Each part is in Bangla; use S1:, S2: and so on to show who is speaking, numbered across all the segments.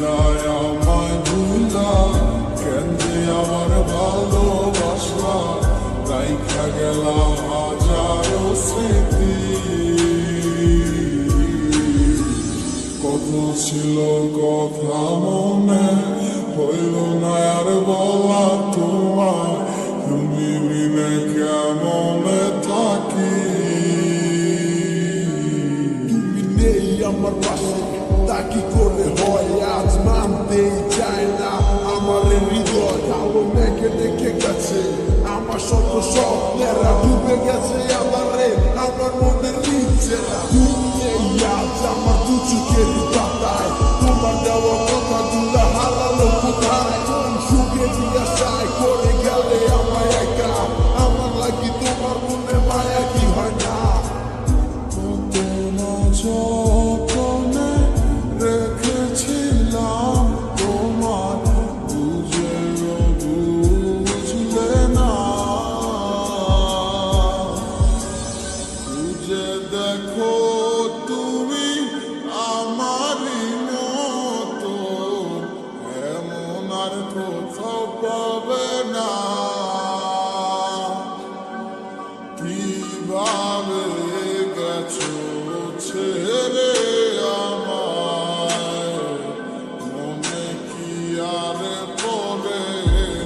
S1: কইলায় আমায় ভুলা কেন যে আমার ভালোবাসা রাইখা গেলা হাজারো স্মৃতি কত ছিল কথা মনে হইল না আর বলা তোমার তুমি বিনে কেমনে থাকি
S2: তুমি নেই আমার পাশে তা কি করে হয় আজ মানতেই চায় না আমার হৃদয় আলো মেঘে ডেকে গেছে আমার শত স্বপ্নেরা ডুবে গেছে আমারে আমার মনের নিচে তুমি নেই আজ আমার দু চোখের পাতায় তোমার দেওয়া কথা গুলা হারালো কোথায় কোন সুখে জিজ্ঞাসায় করে গেলে আমায় একা আমার লাগি তোমার মনে মায়া কি হয় না
S1: যতনে রেখেছিলাম তোমার বুঝেও বুঝলে না বুঝে দেখো তুমি আমারই মতো এমন আর কোথাও পাবে না কিভাবে গেছো ছেড়ে আমায় মনে কি আর পড়ে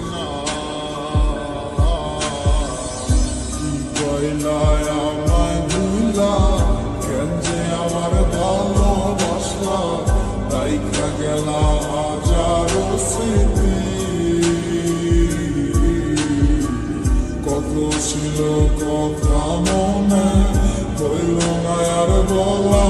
S1: না কি কইলায় আমায় ভুলা কেন যে আমার ভালোবাসা রাইখা গেলা হাজারো স্মৃতি কত ছিল কথা মনে হইল না আর বলা